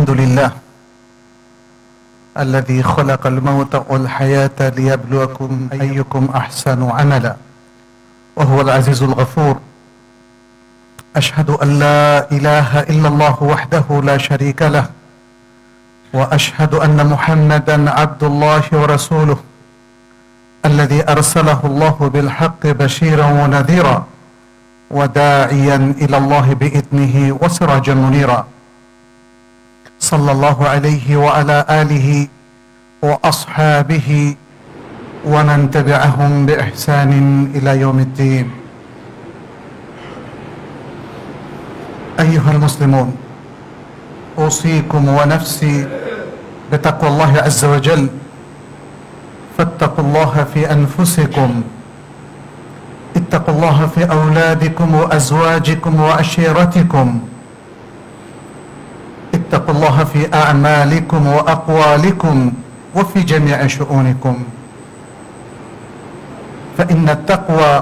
الحمد لله الذي خلق الموت والحياة ليبلوكم أيكم أحسن عملا وهو العزيز الغفور. أشهد أن لا إله إلا الله وحده لا شريك له وأشهد أن محمدا عبد الله ورسوله الذي أرسله الله بالحق بشيرا ونذيرا وداعيا إلى الله بإذنه وسراجا منيرا. صلى الله عليه وعلى آله وأصحابه ومن تبعهم بإحسان إلى يوم الدين. أيها المسلمون، أوصيكم ونفسي بتقوى الله عز وجل، فاتقوا الله في أنفسكم، اتقوا الله في أولادكم وأزواجكم وعشيرتكم، اتقوا الله في أعمالكم وأقوالكم وفي جميع شؤونكم، فإن التقوى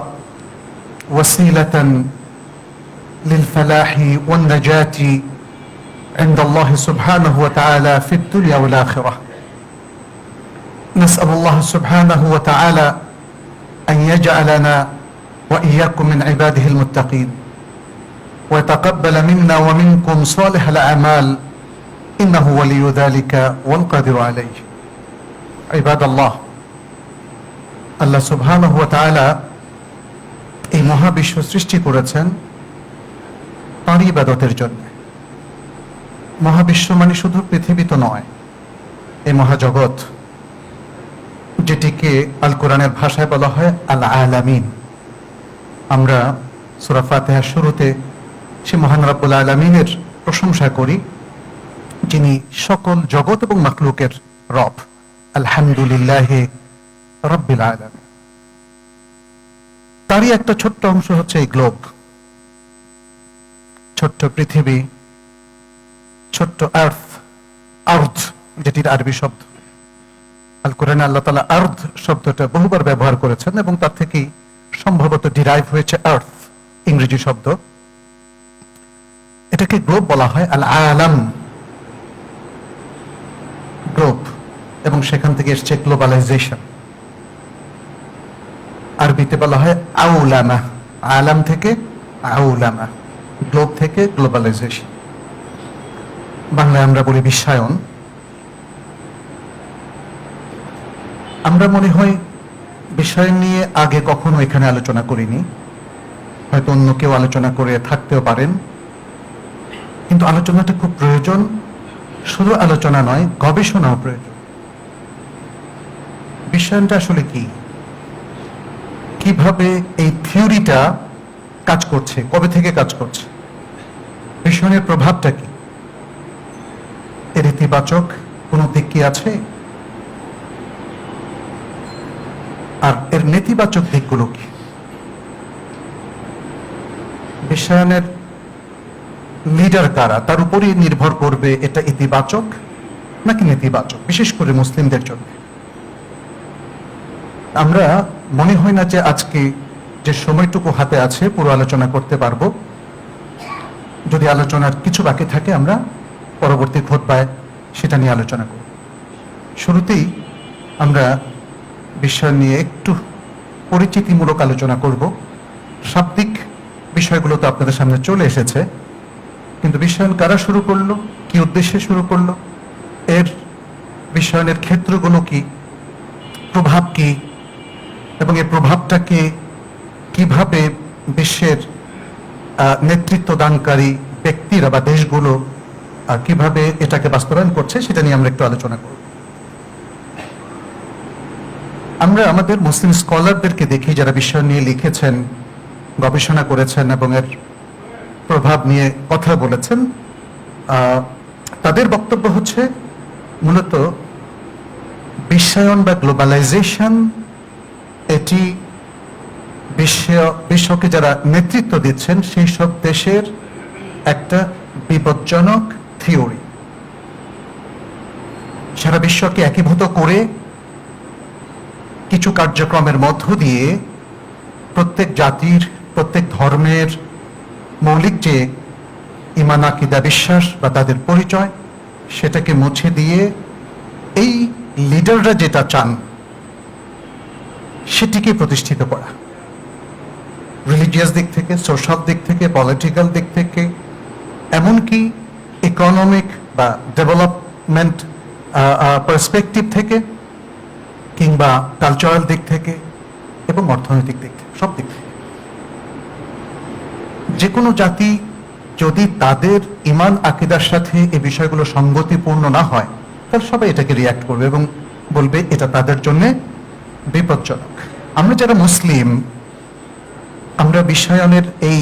وسيلة للفلاح والنجاة عند الله سبحانه وتعالى في الدنيا والآخرة. نسأل الله سبحانه وتعالى أن يجعلنا وإياكم من عباده المتقين ويتقبل منا ومنكم صالح الأعمال إنه ولي ذلك والقادر عليه. عباد الله, আল্লাহ সুবহানাহু ওয়া তাআলা এই মহাবিশ্ব সৃষ্টি করেছেন তাঁর ইবাদতের জন্য। মহাবিশ্ব মানে শুধু পৃথিবী তো নয়, এই মহাজগৎ যেটিকে আল কোরআনের ভাষায় বলা হয় আল আলামিন। আমরা সূরা ফাতিহার শুরুতে সে মহান রব্বুল আলামিনের প্রশংসা করি, যিনি সকল জগৎ এবং মাখলুকের রব। আলহামদুলিল্লাহি রাব্বিল আলামিন। তারই একটা ছোট্ট অংশ হচ্ছে এই গ্লোব, ছোট্ট পৃথিবী, ছোট্ট আর্থ, যেটির আরবি শব্দ। আল কোরআনে আল্লাহ তাআলা আর্থ শব্দটা বহুবার ব্যবহার করেছেন এবং তার থেকেই সম্ভবত ডিরাইভ হয়েছে আর্থ, ইংরেজি শব্দ। এটাকে গ্লোব বলা হয়, আল আলাম, গ্লোব, এবং সেখান থেকে এসছে গ্লোবালাইজেশন। আরবিতে বলা হয় আউলামা, আলাম থেকে আউলামা, গ্লোব থেকে গ্লোবালাইজেশন। বাংলায় আমরা বলি বিশ্বায়ন। আমরা মনে হয় বিষয় নিয়ে আগে কখনো এখানে আলোচনা করিনি, হয়তো অন্য কেউ আলোচনা করে থাকতেও পারেন, কিন্তু আলোচনাটা খুব প্রয়োজন। শুধু আলোচনা নয়, গবেষণাও প্রয়োজন। বিশ্বায়নটা আসলে কি, কিভাবে এই থিওরিটা কাজ করছে, কবে থেকে কাজ করছে, বিশ্বায়নের প্রভাবটা কি, এর ইতিবাচক কোনো দিক কি আছে, আর এর নেতিবাচক দিকগুলো কি। বিশ্বায়নের লিডার কারা, তার উপরই নির্ভর করবে এটা ইতিবাচক নাকি নেতিবাচক, বিশেষ করে মুসলিমদের জন্য। আমরা মনে হয় না যে আজকে যে সময়টুকু হাতে আছে পুরো আলোচনা করতে পারবো। যদি আলোচনার কিছু বাকি থাকে আমরা পরবর্তী খুতবায় সেটা নিয়ে আলোচনা করব। শুরুতেই আমরা বিশ্বায়ন নিয়ে একটু পরিচিতিমূলক আলোচনা করব। শাব্দিক বিষয়গুলো তো আপনাদের সামনে চলে এসেছে, কিন্তু বিশ্বায়ন কারা শুরু করলো, কি উদ্দেশ্যে শুরু করলো, এর বিশ্বায়নের ক্ষেত্রগুলো কি, প্রভাব কি, এবং এই প্রভাবটাকে কিভাবে বিশ্বের নেতৃত্ব দানকারী ব্যক্তিরা বা দেশগুলো কিভাবে এটাকে বাস্তবায়ন করছে সেটা নিয়ে আমরা একটু আলোচনা করব। আমরা আমাদের মুসলিম স্কলারদেরকে দেখি যারা বিষয় নিয়ে লিখেছেন, গবেষণা করেছেন এবং এর প্রভাব নিয়ে কথা বলেছেন। তাদের বক্তব্য হচ্ছে মূলত বিশ্বায়ন বা গ্লোবালাইজেশন এটি বিশ্বকে যারা নেতৃত্ব দিচ্ছেন সেই সব দেশের একটা বিপজ্জনক থিওরি। সারা বিশ্বকে একীভূত করে কিছু কার্যক্রমের মধ্য দিয়ে প্রত্যেক জাতির, প্রত্যেক ধর্মের মৌলিক যে ঈমান, আকীদা, বিশ্বাস বা তাদের পরিচয়, সেটাকে মুছে দিয়ে এই লিডাররা যেটা চান সেটিকে প্রতিষ্ঠিত করা, রিলিজিয়াস দিক থেকে, সোশ্যাল দিক থেকে, পলিটিক্যাল দিক থেকে, এমনকি ইকোনমিক বা ডেভেলপমেন্ট পার্সপেক্টিভ থেকে, কিংবা কালচারাল দিক থেকে এবং অর্থনৈতিক দিক থেকে, সব দিক থেকে। যে কোনো জাতি যদি তাদের ইমান আকিদার সাথে এই বিষয়গুলো সঙ্গতিপূর্ণ না হয়, তাহলে সবাই এটাকে রিয়াক্ট করবে এবং বলবে এটা তাদের জন্য বিপজ্জনক। আমরা যারা মুসলিম, আমরা বিশ্বায়নের এই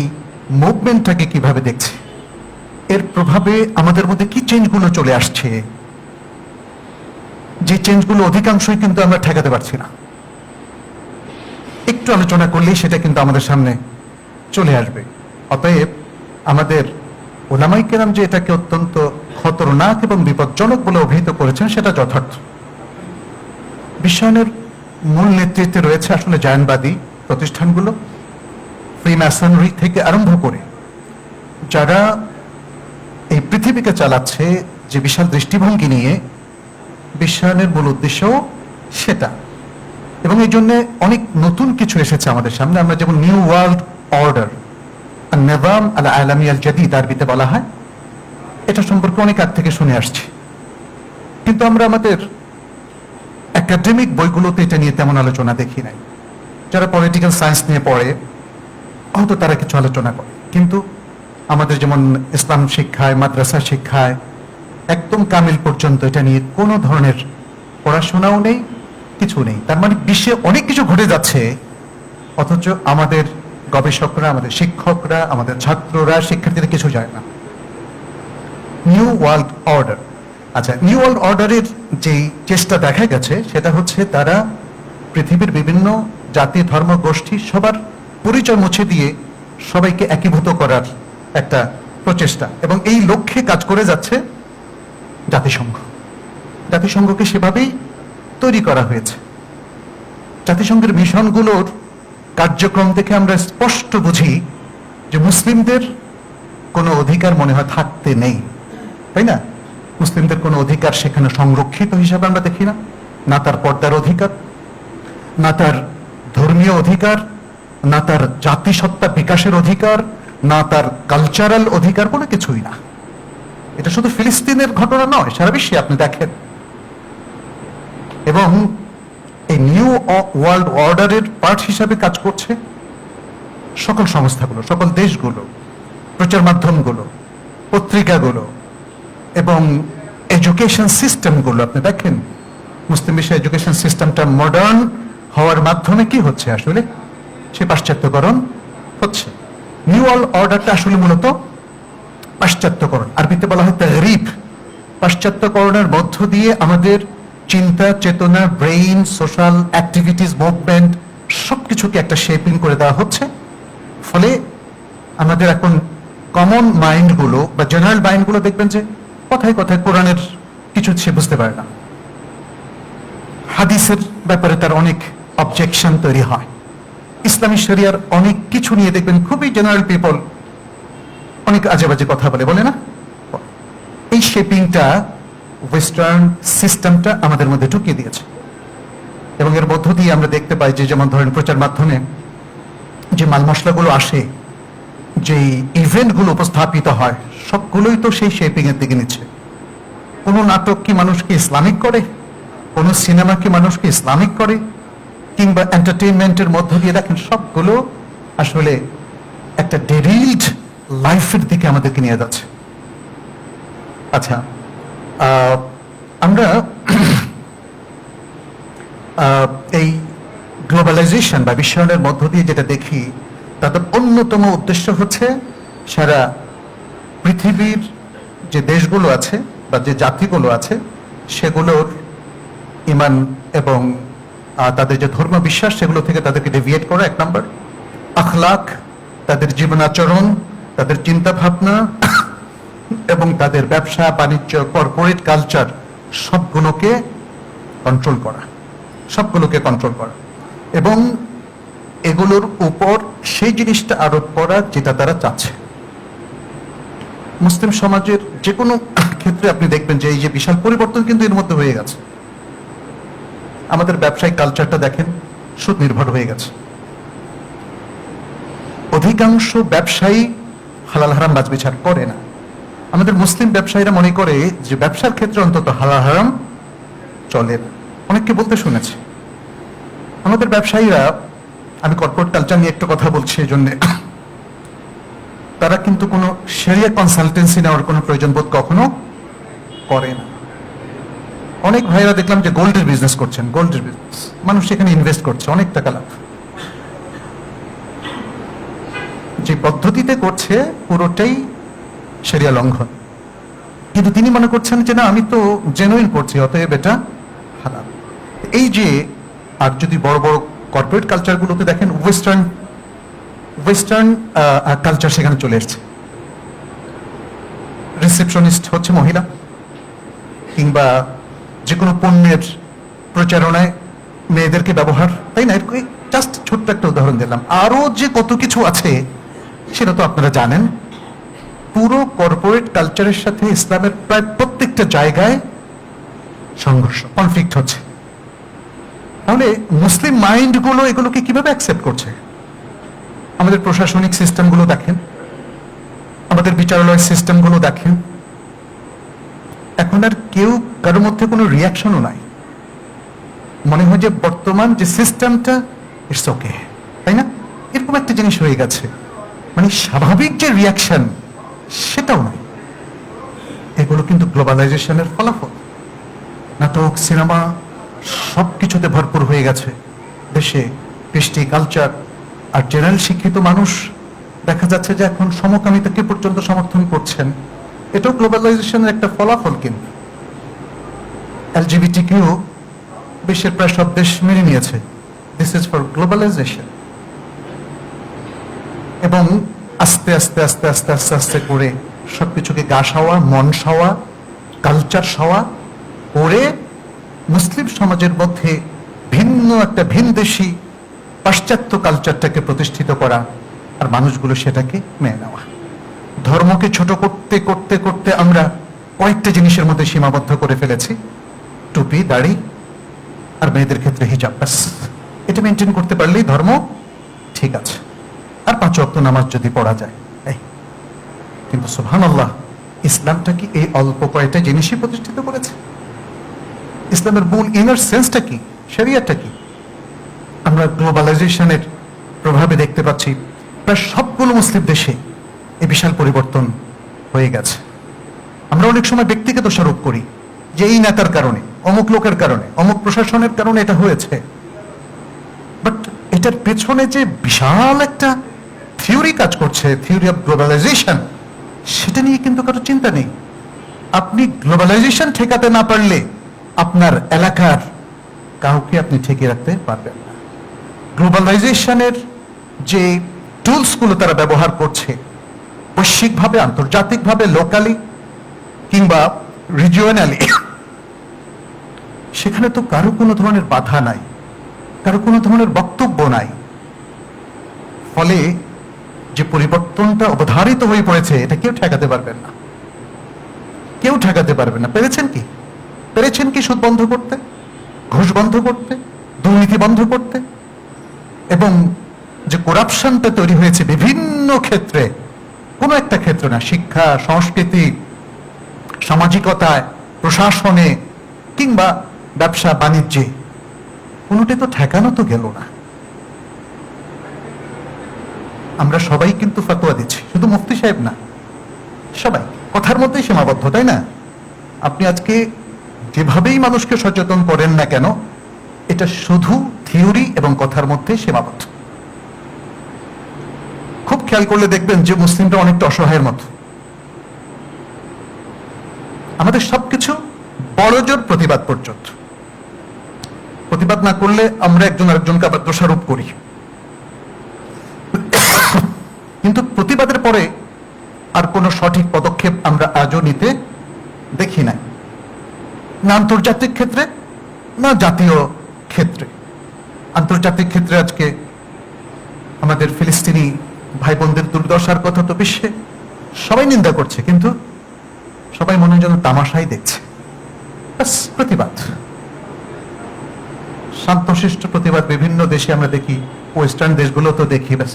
মুভমেন্টটাকে কিভাবে দেখছি, এর প্রভাবে আমাদের মধ্যে কি চেঞ্জগুলো চলে আসছে, যে চেঞ্জগুলো অধিকাংশই কিন্তু আমরা ঠেকাতে পারছি না। একটু আলোচনা করলেই সেটা কিন্তু আমাদের সামনে চলে আসবে। অতএব আমাদের ওলামায়ে কেরাম যে এটাকে অত্যন্ত খতরনাক এবং বিপজ্জনক বলে অভিহিত করেছেন, সেটা যথার্থ। বিশ্বায়নের মূল নেতৃত্বে রয়েছে আসলে জায়নবাদী প্রতিষ্ঠানগুলো, ফ্রিম্যাসনরি থেকে আরম্ভ করে যারা এই পৃথিবীকে চালাচ্ছে যে বিশাল দৃষ্টিভঙ্গি নিয়ে, বিশ্বায়নের মূল উদ্দেশ্য সেটা। এবং এই জন্য অনেক নতুন কিছু এসেছে আমাদের সামনে। আমরা যেমন নিউ ওয়ার্ল্ড অর্ডার, নিজাম আল আলামি আল জাদিদ আরবিতে বলা হয়, এটা সম্পর্কে অনেক আগ থেকে শুনে আসছি, কিন্তু আমরা আমাদের একাডেমিক বইগুলোতে এটা নিয়ে তেমন আলোচনা দেখি নাই। যারা পলিটিক্যাল সায়েন্স নিয়ে পড়ে হয়তো তারা কিছু আলোচনা করে, কিন্তু আমাদের যেমন ইসলাম শিক্ষায়, মাদ্রাসা শিক্ষায় একদম কামিল পর্যন্ত এটা নিয়ে কোনো ধরনের পড়াশোনাও নেই, কিছু নেই। তার মানে বিশ্বে অনেক কিছু ঘটে যাচ্ছে, অথচ আমাদের গবেষকরা, আমাদের শিক্ষকরা, আমাদের ছাত্ররা, শিক্ষার্থীরা কিছু যায় না। নিউ ওয়ার্ল্ড অর্ডার, আচ্ছা, নিউ ওয়ার্ল্ড অর্ডারের যেই চেষ্টা দেখা গেছে সেটা হচ্ছে তারা পৃথিবীর বিভিন্ন জাতি, ধর্ম, গোষ্ঠী সবার পরিচয় মুছে দিয়ে সবাইকে একীভূত করার একটা প্রচেষ্টা, এবং এই লক্ষ্যে কাজ করে যাচ্ছে জাতিসংঘ। জাতিসংঘকে সেভাবেই তৈরি করা হয়েছে। জাতিসংঘের মিশনগুলোর কার্যক্রম থেকে আমরা স্পষ্ট বুঝি যে মুসলিমদের কোনো অধিকার মনে হয় থাকতে নেই, তাই না? মুসলিমদের কোনো অধিকার সেখানে সংরক্ষিত হিসাবে আমরা দেখি না, না তার পর্দার অধিকার, না তার ধর্মীয় অধিকার, না তার জাতিসত্তা বিকাশের অধিকার, না তার কালচারাল অধিকার, কোনো কিছুই না। এটা শুধু ফিলিস্তিনের ঘটনা নয়, সারা বিশ্বে আপনি দেখেন। এবং এই নিউ ওয়ার্ল্ড অর্ডারের পার্ট হিসাবে কাজ করছে সকল সংস্থাগুলো, সকল দেশগুলো, প্রচার মাধ্যমগুলো, পত্রিকাগুলো এবং এডুকেশন সিস্টেমগুলো। আপনি দেখেন মুসলিম বিশ্বের এডুকেশন সিস্টেমটা মডার্ন হওয়ার মাধ্যমে কি হচ্ছে, আসলে সে পাশ্চাত্যকরণ হচ্ছে। নিউ ওয়ার্ল্ড অর্ডারটা আসলে মূলত পাশ্চাত্যকরণ, আরবিতে বলা হয় তাগরিব। পাশ্চাত্যকরণের মধ্য দিয়ে আমাদের চিন্তা, চেতনা, ব্রেইন, সোশ্যাল অ্যাক্টিভিটিস, মুভমেন্ট সবকিছুকে একটা শেপিং করে দেওয়া হচ্ছে। ফলে আমাদের এখন কমন মাইন্ডগুলো বা জেনারেল মাইন্ডগুলো দেখবেন যে কথায় কথায় কোরআনের কিছু সে বুঝতে পারে না, হাদিসের ব্যাপারে তার অনেক অবজেকশন তৈরি হয়, ইসলামী শরিয়ার অনেক কিছু নিয়ে দেখবেন খুবই জেনারেল পিপল অনেক আজে বাজে কথা বলে না। এই শেপিংটা ওয়েস্টার্ন সিস্টেমটা আমাদের মধ্যে ঢুকিয়ে দিয়েছে, এবং এর মধ্য দিয়ে আমরা দেখতে পাই যে যেমন ধরেন প্রচার মাধ্যমে যে মাল মশলাগুলো আসে, যে ইভেন্টগুলো উপস্থাপিত হয়, সবগুলোই তো সেই শেপিং এর দিকে নিচ্ছে। কোনো নাটক কি মানুষকে ইসলামিক করে, কোনো সিনেমা কি মানুষকে ইসলামিক করে, কিংবা এন্টারটেইনমেন্টের মধ্য দিয়ে দেখেন সবগুলো আসলে একটা ডেরিলড লাইফের দিকে আমাদেরকে নিয়ে যাচ্ছে। আচ্ছা, আমরা এই গ্লোবালাইজেশন বা বিশ্বায়নের মধ্য দিয়ে যেটা দেখি, তাদের অন্যতম উদ্দেশ্য হচ্ছে সারা পৃথিবীর যে দেশগুলো আছে বা যে জাতিগুলো আছে সেগুলোর ইমান এবং তাদের যে ধর্ম বিশ্বাস সেগুলো থেকে তাদেরকে ডেভিয়েট করা, এক নম্বর। আখলাক, তাদের জীবনাচরণ, তাদের চিন্তা ভাবনা এবং তাদের ব্যবসা বাণিজ্য, কর্পোরেট কালচার সবগুলোকে কন্ট্রোল করা, এবং এগুলোর উপর সেই জিনিসটা আরোপ করা যেটা তারা চাচ্ছে। মুসলিম সমাজের যে কোনো ক্ষেত্রে আপনি দেখবেন যে এই যে বিশাল পরিবর্তন কিন্তু এর মধ্যে হয়ে গেছে। আমাদের ব্যবসায়িক কালচারটা দেখেন, সুদ নির্ভর হয়ে গেছে। অধিকাংশ ব্যবসায়ী হালাল হারাম বাছবিচার করে না। আমাদের মুসলিম ব্যবসায়ীরা মনে করে যে ব্যবসার ক্ষেত্রে অন্তত হালাল হারাম চলে না। অনেককে বলতে শুনেছি। আমাদের ব্যবসায়ীরা, আমি কর্পোরেট কালচার নিয়ে একটু কথা বলছি এই জন্যে, তারা কিন্তু কোনো শরিয়া কনসালটেন্সি নেওয়ার কোনো প্রয়োজন বোধ কখনো করে না। অনেক ভাইরা দেখলাম যে গোল্ডের বিজনেস করছেন, গোল্ডের বিজনেস, মানুষ সেখানে ইনভেস্ট করছে, অনেক টাকা লাভ। যে পদ্ধতিতে করছে পুরোটাই শরিয়া লঙ্ঘন, কিন্তু তিনি মনে করছেন যে না, আমি তো জেনুইন করছি, অতএব এটা হালাল। এই যে, আর যদি বড় বড় কর্পোরেট কালচারগুলোতে দেখেন, ওয়েস্টার্ন কালচার সেখানে চলে এসছে। রিসেপশনিস্ট হচ্ছে মহিলা, কিংবা যে কোনো পণ্যের প্রচারণায় মেয়েদেরকে ব্যবহার, তাই না? জাস্ট ছোট্ট একটা উদাহরণ দিলাম, আরো যে কত কিছু আছে সেটা তো আপনারা জানেন। পুরো কর্পোরেট কালচারের সাথে ইসলামের প্রায় প্রত্যেকটা জায়গায় সংঘর্ষ, কনফ্লিক্ট হচ্ছে। তাহলে মুসলিম মাইন্ডগুলো এগুলোকে কিভাবে অ্যাকসেপ্ট করছে? আমাদের প্রশাসনিক সিস্টেমগুলো দেখেন, আমাদের বিচারালয় সিস্টেমগুলো দেখেন, এখন আর কেউ কারোর মধ্যে কোনো রিয়াকশনও নাই। মনে হয় যে বর্তমান যে সিস্টেমটা, ইটস ওকে, তাই না? এরকম একটা জিনিস হয়ে গেছে। মানে স্বাভাবিক যে রিয়াকশন, সেটাও নয়। এগুলো কিন্তু গ্লোবালাইজেশনের ফলাফল। নাটক, সিনেমা সবকিছুতে ভরপুর হয়ে গেছে দেশে, কৃষ্টি, কালচার। আর জেনারেল শিক্ষিত মানুষ দেখা যাচ্ছে যে এখন সমকামিতাকে পর্যন্ত সমর্থন করছেন। এটাও গ্লোবালাইজেশনের একটা ফলাফল। কিন্তু এলজিবিটি কিউ বিশ্বের প্রায় সব দেশ মেনে নিয়েছে, দিস ইজ ফর গ্লোবালাইজেশন। এবং আস্তে আস্তে আস্তে আস্তে আস্তে আস্তে করে সবকিছুকে গা সাওয়া, মন সাওয়া, কালচার সাওয়া করে মুসলিম সমাজের মধ্যে ভিন্ন একটা ভিনদেশী পাশ্চাত্য কালচারটাকে প্রতিষ্ঠিত করা, আর মানুষগুলো সেটাকে মেনে নেওয়া। ধর্মকে ছোট করতে করতে করতে আমরা কয়েকটা জিনিসের মধ্যে সীমাবদ্ধ করে ফেলেছি, টুপি, দাড়ি, আর মেয়েদের ক্ষেত্রে হিজাব। ব্যাস, এটা মেনটেন করতে পারলেই ধর্ম ঠিক আছে, আর 5 ওয়াক্ত নামাজ যদি পড়া যায়। কিন্তু সুবহানাল্লাহ, ইসলামটা কি এই অল্প কয়েকটা জিনিসই প্রতিষ্ঠিত করেছে? ইসলামের মূল ইনার সেন্সটা কি, শরিয়াতটা কি? আমরা গ্লোবালাইজেশনের প্রভাবে দেখতে পাচ্ছি প্রায় সবগুলো মুসলিম দেশে এই বিশাল পরিবর্তন হয়ে গেছে। আমরা অনেক সময় ব্যক্তিকে দোষারোপ করি যে এই নেতার কারণে, অমুক লোকের কারণে, অমুক প্রশাসনের কারণে এটা হয়েছে। বাট এটার পেছনে যে বিশাল একটা থিওরি কাজ করছে, থিওরি অফ গ্লোবালাইজেশন, সেটা নিয়ে কিন্তু কারো চিন্তা নেই। আপনি গ্লোবালাইজেশন ঠেকাতে না পারলে আপনার এলাকার কাউকে আপনি ঠেকে রাখতে পারবেন না। গ্লোবালাইজেশনের যে টুলসগুলো তারা ব্যবহার করছে, বৈশ্বিকভাবে, আন্তর্জাতিকভাবে, লোকালি কিংবা রিজিওনালি, সেখানে তো কারো কোনো ধরনের বাধা নাই, কারো কোনো ধরনের বক্তব্য নাই। ফলে যে পরিবর্তনটা অবধারিত হয়ে পড়েছে, এটা কেউ ঠেকাতে পারবেন না, কেউ ঠেকাতে পারবেন না। পেরেছেন কি সুদ বন্ধ করতে, ঘুষ বন্ধ করতে, দুর্নীতি বন্ধ করতে? এবং যে করাপশনটা তৈরি হয়েছে বিভিন্ন ক্ষেত্রে, কোনো একটা ক্ষেত্র না, শিক্ষা, সংস্কৃতি, সামাজিকতায়, প্রশাসনে কিংবা ব্যবসা বাণিজ্যে, কোনোটাই তো ঠেকানো তো গেল না। আমরা সবাই কিন্তু ফতোয়া দিচ্ছি, শুধু মুফতি সাহেব না, সবাই কথার মধ্যেই সীমাবদ্ধ, তাই না? আপনি আজকে যেভাবেই মানুষকে সচেতন করেন না কেন, এটা শুধু থিওরি এবং কথার মধ্যে সীমাবদ্ধ। খুব খেয়াল করলে দেখবেন যে মুসলিমরা অনেকটা অসহায়ের মতো। আমাদের সবকিছু বড়জোর প্রতিবাদ পর্যন্ত। প্রতিবাদ না করলে আমরা একজন আরেকজনকে আবার দোষারোপ করি। কিন্তু প্রতিবাদের পরে আর কোনো সঠিক পদক্ষেপ আমরা আজও নিতে দেখি নাই, না আন্তর্জাতিক ক্ষেত্রে না জাতীয় ক্ষেত্রে। আন্তর্জাতিক ক্ষেত্রে আজকে আমাদের ফিলিস্তিনি ভাই বোনদের দুর্দশার কথা তো বিশ্বে সবাই নিন্দা করছে, কিন্তু সবাই মনে হয় যেন তামাশাই দেখছে। ব্যাস, প্রতিবাদ, শান্তশিষ্ট প্রতিবাদ বিভিন্ন দেশে আমরা দেখি, ওয়েস্টার্ন দেশগুলো তো দেখি, ব্যাস।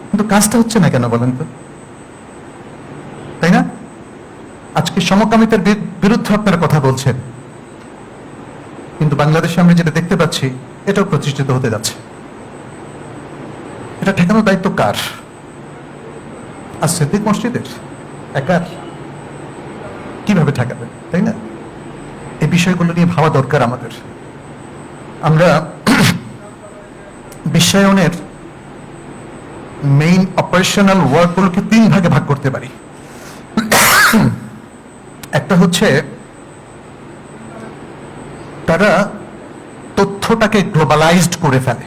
কিন্তু কাজটা হচ্ছে না কেন বলেন তো, তাই না? আজকে সমকামিতার বিরুদ্ধে আপনারা কথা বলছেন, কিন্তু বাংলাদেশে আমরা যেটা দেখতে পাচ্ছি এটাও প্রতিষ্ঠিত হতে যাচ্ছে। এটা ঠেকানোর দায়িত্ব কার? আর সিদ্দিক মসজিদের একার? কিভাবে ঠেকাবে, তাই না? এই বিষয়গুলো নিয়ে ভাবা দরকার আমাদের। আমরা বিশ্বায়নের মেইন অপারেশনাল ওয়ার্কগুলোকে 3 ভাগে ভাগ করতে পারি। একটা হচ্ছে তারা তথ্যটাকে গ্লোবালাইজড করে ফেলে,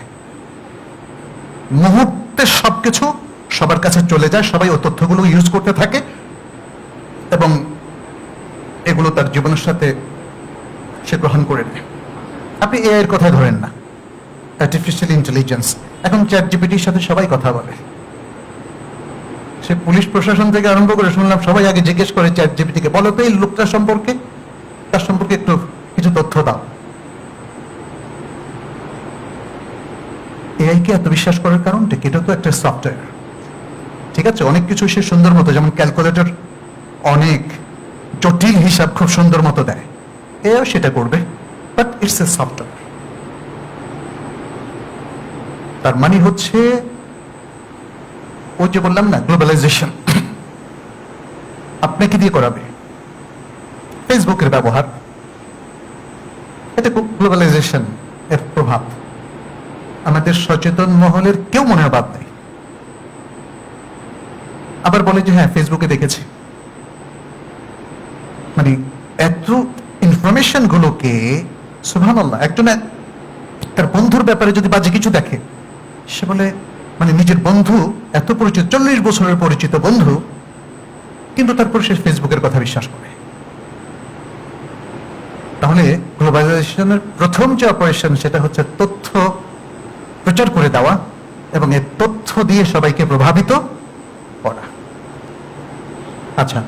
মুহূর্তে সবকিছু সবার কাছে চলে যায়, সবাই ওই তথ্যগুলো ইউজ করতে থাকে এবং এগুলো তার জীবনের সাথে সে গ্রহণ করে নেয়। আপনি এআই এর কথা ধরেন না, আর্টিফিশিয়াল ইন্টেলিজেন্স, এখন চ্যাট জিপিটির সাথে সবাই কথা বলে। সে পুলিশ প্রশাসন থেকে আরম্ভ করে শুনলাম সবাই আগে জিজ্ঞেস করে চ্যাট জিপিটিকে, বলো তো এই লোকটা সম্পর্কে, তার সম্পর্কে একটু কিছু তথ্য দাও। এআই কে এত বিশ্বাস করার কারণটা কি? এটা তো একটা সফটওয়্যার, ঠিক আছে? অনেক কিছু সে সুন্দর মতো, যেমন ক্যালকুলেটর অনেক জটিল হিসাব খুব সুন্দর মতো দেয়, এও সেটা করবে, বাট ইটস এ সফটওয়্যার। তার মানে হচ্ছে ওই যে বললাম না, গ্লোবালাইজেশন আপনাকে দিয়ে করাবে। ফেসবুকের ব্যবহার, এটা গ্লোবালাইজেশন এর প্রভাব। আমাদের সচেতন মহলের কেউ মনে বাদ নেই, আবার বলে যে হ্যাঁ ফেসবুকে দেখেছি। মানে এত ইনফরমেশন গুলোকে, সুবহানাল্লাহ, একজন তার বন্ধুর ব্যাপারে যদি বাজে কিছু দেখে, সে বলে মানে নিজের বন্ধু এত পরিচিত, 40 বছরের পরিচিত বন্ধু, কিন্তু তারপর সে ফেসবুকের কথা বিশ্বাস করে। তাহলে গ্লোবালাইজেশনের প্রথম যে অপারেশন সেটা হচ্ছে তথ্য প্রচার করে দেওয়া এবং এই তথ্য দিয়ে সবাইকে প্রভাবিত করা। আচ্ছা,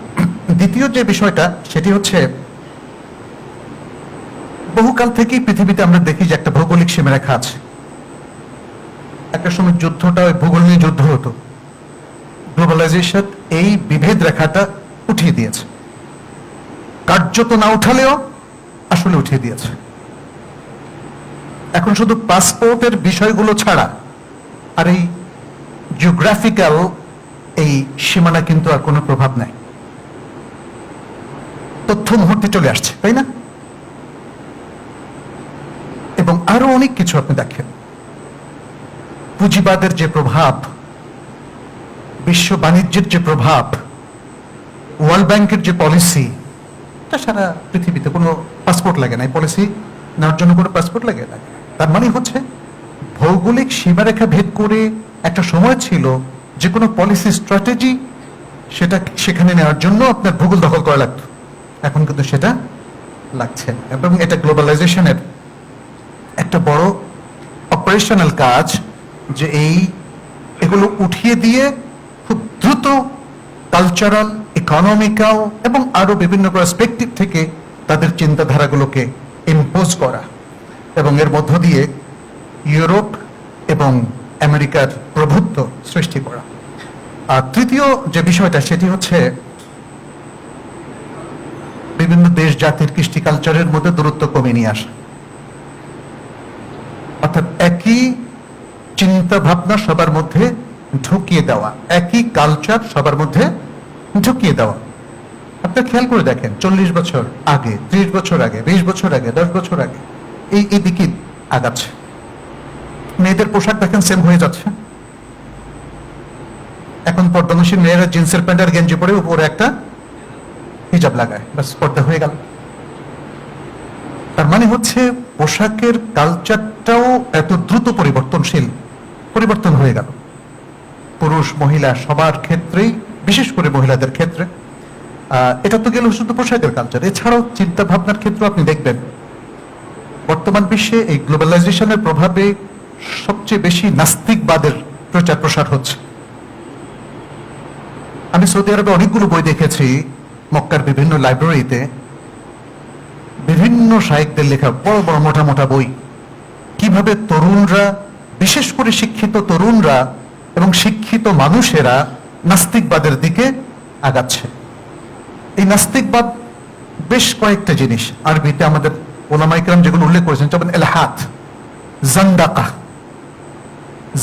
দ্বিতীয় যে বিষয়টা সেটি হচ্ছে বহুকাল থেকেই পৃথিবীতে আমরা দেখি যে একটা ভৌগোলিক সীমারেখা আছে। একটা সময় যুদ্ধটা ওই ভূগোল নিয়ে যুদ্ধ হতো, গ্লোবালাইজেশন এই বিভেদ রেখাটা উঠিয়ে দিয়েছে, কার্যত না উঠালেও আসলে উঠিয়ে দিয়েছে। এখন শুধু পাসপোর্টের বিষয়গুলো ছাড়া আর এই জিওগ্রাফিক্যাল এই সীমানা কিন্তু আর কোনো প্রভাব নাই, তথ্য মুহূর্তে চলে আসছে, তাই না? এবং আরো অনেক কিছু আপনি দেখেন, পুঁজিবাদের যে প্রভাব, বিশ্ব বাণিজ্যের যে প্রভাব, ওয়ার্ল্ড ব্যাংকের যে পলিসি, এটা সারা পৃথিবীতে কোনো পাসপোর্ট লাগে না, এই পলিসি নেওয়ার জন্য কোনো পাসপোর্ট লাগে না। তার মানে হচ্ছে ভৌগোলিক সীমারেখা ভেদ করে একটা সময় ছিল যে কোনো পলিসি স্ট্র্যাটেজি সেটা সেখানে নেওয়ার জন্য আপনার ভূগোল দখল করা লাগতো, এখন কিন্তু সেটা লাগছে না। এবং এটা গ্লোবালাইজেশনের একটা বড় অপারেশনাল কাজ, যে এগুলো উঠিয়ে দিয়ে খুব দ্রুত কালচারাল, ইকোনমিক্যাল এবং আরো বিভিন্ন পার্সপেক্টিভ থেকে তাদের চিন্তাধারাগুলোকে ইম্পোজ করা এবং এর মধ্য দিয়ে ইউরোপ এবং আমেরিকার প্রভুত্ব সৃষ্টি করা। আর তৃতীয় যে বিষয়টা সেটি হচ্ছে বিভিন্ন দেশ জাতির কৃষ্টি কালচারের মধ্যে দূরত্ব কমিয়ে নিয়ে আসা, অর্থাৎ একই চিন্তা ভাবনা সবার মধ্যে ঢুকিয়ে দেওয়া, একই কালচার সবার মধ্যে ঢুকিয়ে দেওয়া। আপনি খেয়াল করে দেখেন 40 বছর আগে, 30 বছর আগে, 20 বছর আগে, 10 বছর আগে এই দিকে আগাচ্ছে। মেয়েদের পোশাক দেখেন সেম হয়ে যাচ্ছে। এখন পর্দানসীন মেয়েরা জিন্সের প্যান্ট আর গেঞ্জি পরে উপরে একটা হিজাব লাগায়, ব্যাস পর্দা হয়ে গেল। তার মানে হচ্ছে পোশাকের কালচারটাও এত দ্রুত পরিবর্তন হয়ে গেল, পুরুষ মহিলা সবার ক্ষেত্রেই, বিশেষ করে মহিলাদের ক্ষেত্রে। এটা তো গেল শুধু পোশাকের কালচার, এছাড়াও চিন্তা ভাবনার ক্ষেত্রে আপনি দেখবেন বর্তমান বিশ্বে এই গ্লোবালাইজেশনের প্রভাবে সবচেয়ে বেশি নাস্তিকবাদের প্রচার প্রসার হচ্ছে। আমি সৌদি আরবে অনেকগুলো বই দেখেছি, মক্কার বিভিন্ন লাইব্রেরিতে বিভিন্ন শায়েখদের লেখা বড় বড় মোটা মোটা বই, কিভাবে তরুণরা, বিশেষ করে শিক্ষিত তরুণরা এবং শিক্ষিত মানুষেরা নাস্তিকবাদের দিকে আগাচ্ছে। এই নাস্তিকবাদ বেশ কয়েকটা জিনিস আরবিতে আমাদের ওলামা ইকরাম যেগুলো উল্লেখ করেছেন, যেমন এলহাদ, জান্দাকা।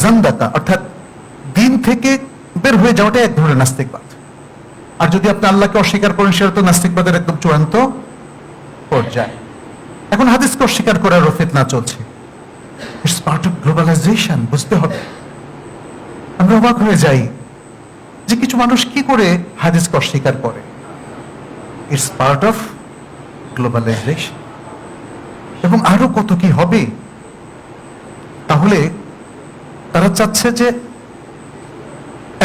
জান্দাকা অর্থাৎ দিন থেকে বের হয়ে যাওয়াটা এক ধরনের নাস্তিকবাদ। আর যদি আপনি আল্লাহকে অস্বীকার করেন, সেটা তো নাস্তিকবাদের একদম চূড়ান্ত পর্যায়ে। এখন হাদিসকে অস্বীকার করার ফিতনা চলছে। ইটস পার্ট অফ গ্লোবালাইজেশন, বুঝতে হবে। আমরা অবাক হয়ে যাই যে কিছু মানুষ কি করে হাদিসকে অস্বীকার করে। It's part of globalization. এবং আরো কত কি হবে। তাহলে তারা চাচ্ছে যে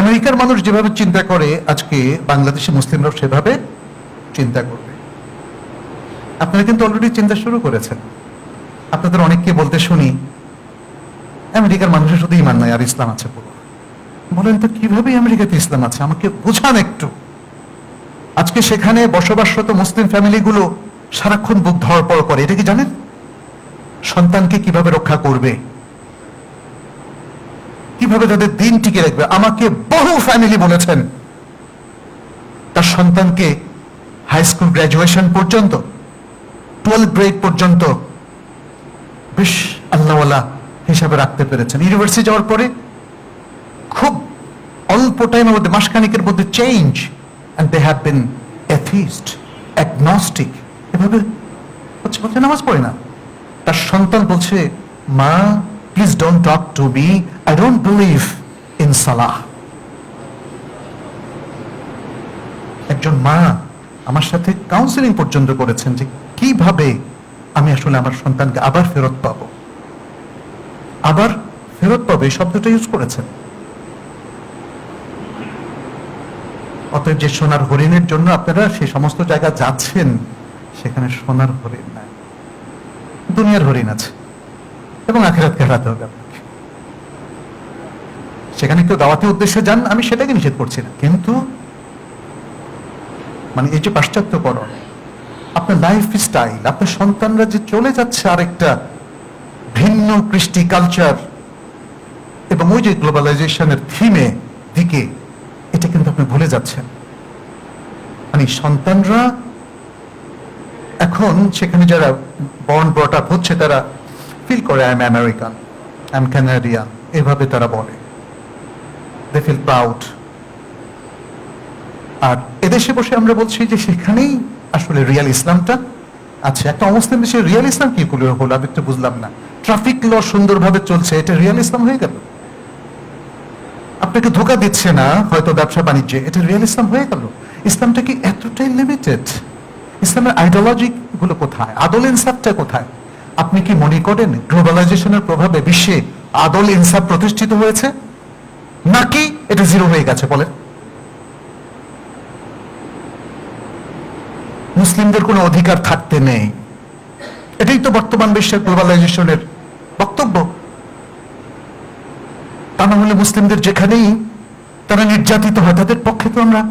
আমেরিকার মানুষ যেভাবে চিন্তা করে, আজকে বাংলাদেশি মুসলিমরাও সেভাবে চিন্তা করবে। আপনারা কিন্তু অলরেডি চিন্তা শুরু করেছেন। আপনাদের অনেককে বলতে শুনি, আমেরিকার মানুষের শুধু ইমান নাই, আর ইসলাম আছে পুরো। বলেন তো কিভাবে আমেরিকাতে ইসলাম আছে, আমাকে বোঝান একটু। আজকে সেখানে বসবাসরত মুসলিম ফ্যামিলিগুলো সারাক্ষণ বুক ধরপড় করে, এটা কি জানেন? সন্তানকে কিভাবে রক্ষা করবে, কিভাবে তাদের দিন টিকে রাখবে। আমাকে বহু ফ্যামিলি বলেছেন তার সন্তানকে হাই স্কুল গ্রাজুয়েশন পর্যন্ত, 12th গ্রেড পর্যন্ত বেশ আল্লাহওয়ালা হিসাবে রাখতে পেরেছেন। ইউনিভার্সিটি যাওয়ার পরে খুব অল্প টাইমের মধ্যে, মাসখানিকের মধ্যে change, and they have been atheist, agnostic, এভাবে হচ্ছে, বলছে নামাজ পড়ে না। তার সন্তান বলছে, মা please don't talk to me, I don't believe in সালাহ। একজন মা আমার সাথে কাউন্সিলিং পর্যন্ত করেছেন যে কিভাবে আমি আসলে আমার সন্তানকে আবার ফেরত পাবো। আবার ফেরত পাবে এই শব্দটা ইউজ করেছেন। অতএব যে সোনার হরিণের জন্য আপনারা সেই সমস্ত জায়গা যাচ্ছেন, সেখানে সোনার হরিণ নাই, দুনিয়ার হরিণ আছে, এবং আখিরাতকে হারাতে হবে আপনাকে। সেখানে কেউ দাওয়াতের উদ্দেশ্যে যান, আমি সেটাকে নিষেধ করছি না, কিন্তু মানে এই যে পাশ্চাত্যকরণ, আপনার লাইফ স্টাইল, আপনার সন্তানরা যে চলে যাচ্ছে আরেকটা ভিন্ন কৃষ্টি কালচার এবং ওই যে গ্লোবালাইজেশনের থিমে দিকে, এটা কিন্তু আপনি ভুলে যাচ্ছেন। মানে সন্তানরা এখন সেখানে যারা বর্ন ব্রট আপ হচ্ছে, তারা ফিল করে I am American, I am Canadian, এভাবে তারা বলে, দে ফিল প্রাউড। আর এদেশে বসে আমরা বলছি যে সেখানেই আসলে রিয়াল ইসলামটা আছে। একটা অমুসলিম দেশে রিয়াল ইসলাম কি করে হলো, আমি একটু বুঝলাম না। ট্রাফিক ল সুন্দরভাবে চলছে, এটা রিয়াল ইসলাম হয়ে গেল? আপনাকে ধোকা দিচ্ছে না হয়তো ব্যবসা বাণিজ্যে, এটা রিয়াল ইসলাম হয়ে গেল? ইসলামটা কি এতটাই লিমিটেড? ইসলামের আইডিওলজি গুলো কোথায়, আদল ইনসাফটা কোথায়? আপনি কি মনে করেন গ্লোবালাইজেশনের প্রভাবে বিশ্বে আদল ইনসাফ প্রতিষ্ঠিত হয়েছে, নাকি এটা জিরো হয়ে গেছে? বলেন। মুসলিমদের কোনো অধিকার থাকতে নেই, এটাই তো বর্তমান বিশ্বের গ্লোবালাইজেশনের বক্তব্য। তা না হলে মুসলিমদের যেখানেই তারা নির্যাতিত হয়, তাদের পক্ষে তো আমরা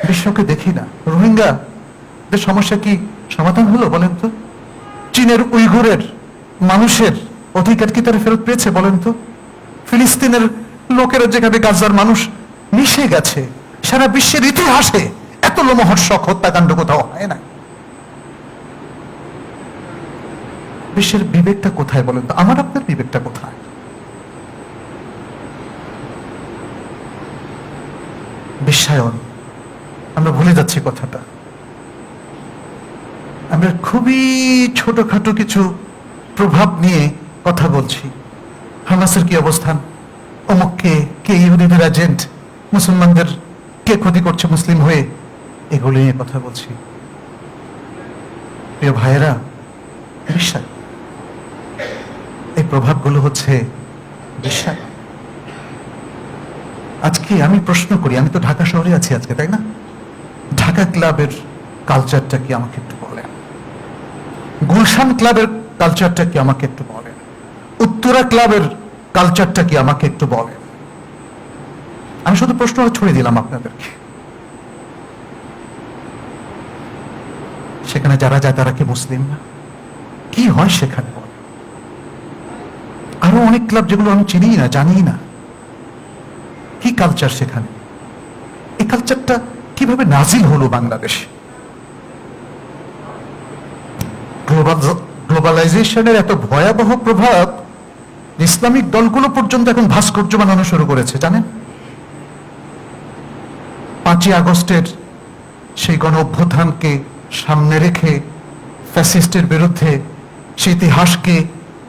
বিশ্বকে দেখি না। রোহিঙ্গাদের সমস্যা কি সমাধান হলো বলেন তো? চীনের উইঘুরের মানুষের অধিকার কি তারা ফেরত পেয়েছে বলেন তো? ফিলিস্তিনের লোকেরা যেখানে গাজার মানুষ মিশে গেছে, সারা বিশ্বের ইতিহাসে এত লোমহর্ষক হত্যাকাণ্ড কোথাও হয় না। বিশ্বের বিবেকটা কোথায় বলেন তো? আমার আপনার বিবেকটা কোথায়? বিশ্বায়ন, আমরা ভুলে যাচ্ছি কথাটা। আমরা খুবই ছোটখাটো কিছু প্রভাব নিয়ে কথা বলছি। হামাসের কি অবস্থান, অমুককে কে ইহুদিদের এজেন্ট, মুসলমানদের কে ক্ষতি করছে মুসলিম হয়ে, এগুলো নিয়ে কথা বলছি। প্রিয় ভাইয়েরা, বিশ্বাস, এই প্রভাবগুলো হচ্ছে বিশ্বাস। আজকে আমি প্রশ্ন করি, আমি তো ঢাকা শহরে আছি আজকে, তাই না? ঢাকা ক্লাবের কালচারটা কি আমাকে একটু বলেন, গুলশান ক্লাবের কালচারটা কি আমাকে একটু বলেন, উত্তরা ক্লাবের কালচারটা কি আমাকে একটু বলেন। আমি শুধু প্রশ্ন ছড়িয়ে দিলাম আপনাদেরকে। সেখানে যারা যায় তারা কি মুসলিম না? কি হয় সেখানে? আরো অনেক ক্লাব যেগুলো আমি চিনি না, জানি না। কি কালচার সেখানে? এই কালচারটা কিভাবে নাজিল হলো বাংলাদেশে? গ্লোবালাইজেশনের এত ভয়াবহ প্রভাব ইসলামিক দলগুলো পর্যন্ত এখন ভাস্কর্য বানানো শুরু করেছে, জানেন? 5ই আগস্টের সেই গণ অভ্যুত্থানকে সামনে রেখে ফ্যাসিস্টের বিরুদ্ধে সেই ইতিহাসকে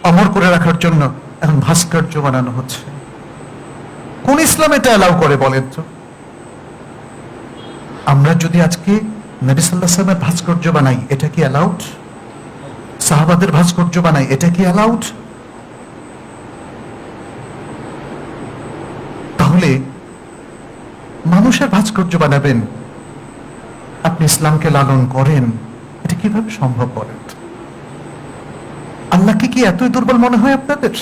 অমর করে রাখার জন্য এখন ভাস্কর্য বানানো হচ্ছে। কোন ইসলাম এটা অ্যালাউ করে বলেন তো? আমরা যদি আজকে নবী সাল্লাল্লাহু আলাইহি ওয়াসাল্লামের ভাস্কর্য বানাই, এটা কি অ্যালাউড? সাহাবাদের ভাস্কর্য বানাই, এটা কি অ্যালাউড? তাহলে মানুষের ভাস্কর্য বানাবেন, আপনি ইসলামকে লালন করেন, এটা কিভাবে সম্ভব বলেন? আল্লাহকে কি এতই দুর্বল মনে হয় আপনাদের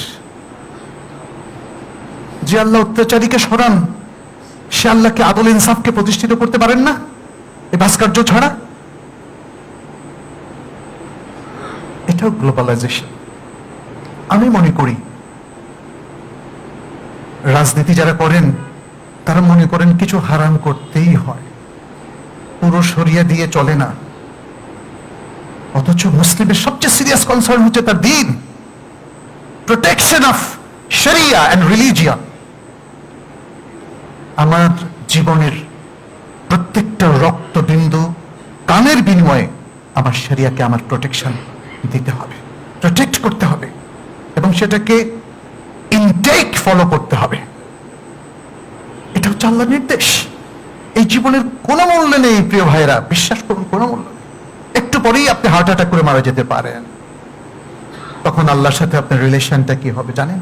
যে আল্লাহ অত্যাচারীকে সরান, সে আল্লাহকে আদল ইনসাফকে প্রতিষ্ঠিত করতে পারেন না এই ভাস্কর্য ছাড়া? এটাও গ্লোবালাইজেশন। আমি মনে করি রাজনীতি যারা করেন তারা মনে করেন কিছু হারাম করতেই হয়, পুরো শরিয়া দিয়ে চলে না। অথচ মুসলিমের সবচেয়ে সিরিয়াস কনসার্ন হচ্ছে তার দ্বীন, প্রোটেকশন অফ শরিয়া এন্ড রিলিজিয়ন। আমার জীবনের প্রত্যেকটা রক্তবিন্দু কানের বিনিময়ে আমার শরিয়াকে আমার প্রোটেকশন দিতে হবে, প্রোটেক্ট করতে হবে, এবং সেটাকে ইনটেক ফলো করতে হবে। এটা হচ্ছে আল্লাহর নির্দেশ। এই জীবনের কোনো মূল্য নেই প্রিয় ভাইরা, বিশ্বাস করুন, কোনো মূল্য নেই। একটু পরেই আপনি হার্ট অ্যাটাক করে মারা যেতে পারেন। তখন আল্লাহর সাথে আপনার রিলেশনটা কি হবে জানেন?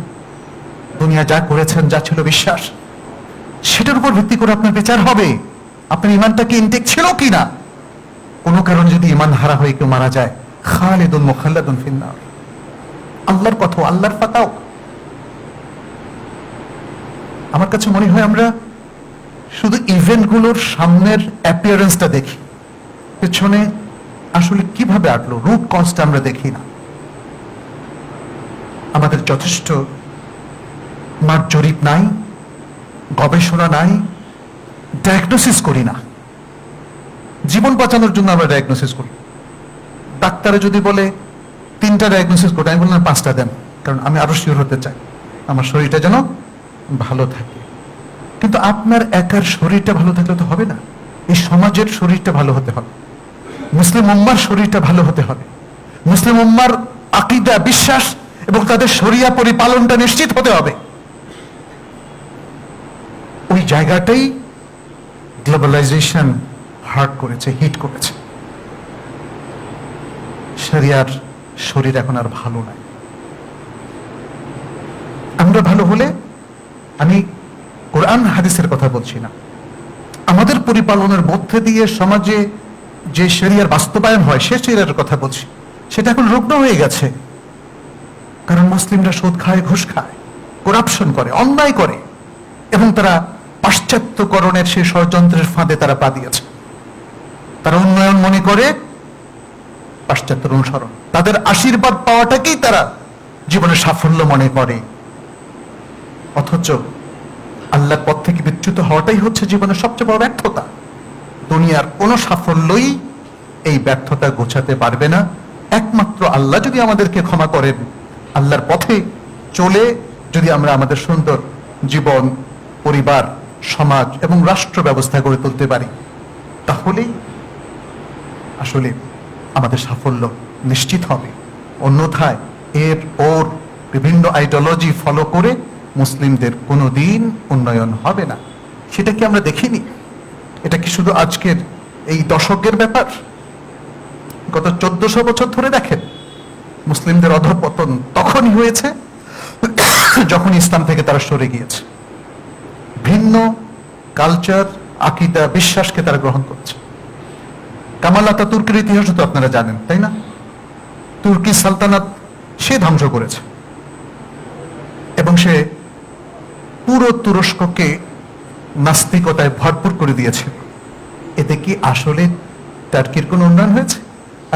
দুনিয়া যা করেছেন, যা ছিল বিশ্বাস, সেটার উপর ভিত্তি করে আপনার বিচার হবে আপনার ইমানটা কি ইনটেক ছিল কিনা। কোনো কারণে যদি ইমান হারা হয়ে কেউ মারা যায়, খালিদুন মুখাল্লাদুন ফিন্নার। আল্লাহর কথা, আল্লাহর ফাতাও। আমার কাছে মনে হয় আমরা শুধু ইভেন্টগুলোর সামনের অ্যাপিয়ারেন্সটা দেখি, পেছনে আসলে কিভাবে আটলো রুট কজটা আমরা দেখি না। আমাদের যথেষ্ট মাঠ জরিপ নাই, গবেষণা নাই, ডায়াগনোসিস করি না। জীবন বাঁচানোর জন্য আমরা ডায়াগনোসিস করি। ডাক্তারে যদি বলে 3টা ডায়াগনোসিস করতে, আমি বললাম 5টা দেন, কারণ আমি আরো শিওর হতে চাই আমার শরীরটা যেন ভালো থাকে। কিন্তু আপনার একার শরীরটা ভালো থাকলে তো হবে না, এই সমাজের শরীরটা ভালো হতে হবে, মুসলিম উম্মার শরীরটা ভালো হতে হবে, মুসলিম উম্মার আকীদা, বিশ্বাস এবং তাদের শরিয়া পরিপালনটা নিশ্চিত হতে হবে। ওই জায়গাটাই গ্লোবালাইজেশন হার্ট করেছে, হিট করেছে। শরিয়ার শরীর এখন আর ভালো নাই। আমরা ভালো হলে, আমি কোরআন হাদিসের কথা বলছি না, আমাদের পরিপালনের মধ্যে দিয়ে সমাজে যে শরিয়ার বাস্তবায়ন হয় সে শরিয়ার কথা বলছি। সেটা এখন রুগ্ন হয়ে গেছে, কারণ মুসলিমরা সুদ খায়, ঘুষ খায়, করাপশন করে, অন্যায় করে, এবং তারা পাশ্চাত্যকরণের সেই ষড়যন্ত্রের ফাঁদে তারা পা দিয়েছে। তারা উন্নয়ন মনে করে পাশ্চাত্যের অনুসরণ, তাদের আশীর্বাদ পাওয়াটাকেই তারা জীবনের সাফল্য মনে করে। অথচ আল্লাহর পথ থেকে বিচ্যুত হওয়াটাই হচ্ছে জীবনের সবচেয়ে বড় ব্যর্থতা। দুনিয়ার কোনো সাফল্যই এই ব্যর্থতা গোছাতে পারবে না। একমাত্র আল্লাহ যদি আমাদেরকে ক্ষমা করেন, আল্লাহর পথে চলে যদি আমরা আমাদের সুন্দর জীবন, পরিবার, সমাজ এবং রাষ্ট্র ব্যবস্থা গড়ে তুলতে পারি, তাহলেই আসলে আমাদের সাফল্য নিশ্চিত হবে। অন্যথায় এর ওর বিভিন্ন আইডিওলজি ফলো করে মুসলিমদের কোনোদিন উন্নয়ন হবে না। সেটা কি আমরা দেখিনি? এটা কি শুধু আজকের এই দশকের ব্যাপার? গত 1400 বছর ধরে দেখেন, মুসলিমদের অধঃপতন তখনই হয়েছে যখন ইসলাম থেকে তারা সরে গিয়েছে, ভিন্ন কালচার, আকীদা, বিশ্বাসকে তারা গ্রহণ করছে। কামাল আতাতুর্কের ইতিহাস তো আপনারা জানেন, তাই না? তুর্কি সালতানাত সে ধ্বংস করেছে, এবং সে পুরো তুরস্ককে নাস্তিকতায় ভরপুর করে দিয়েছে। এতে কি আসলে টার্কির কোনো উন্নয়ন হয়েছে?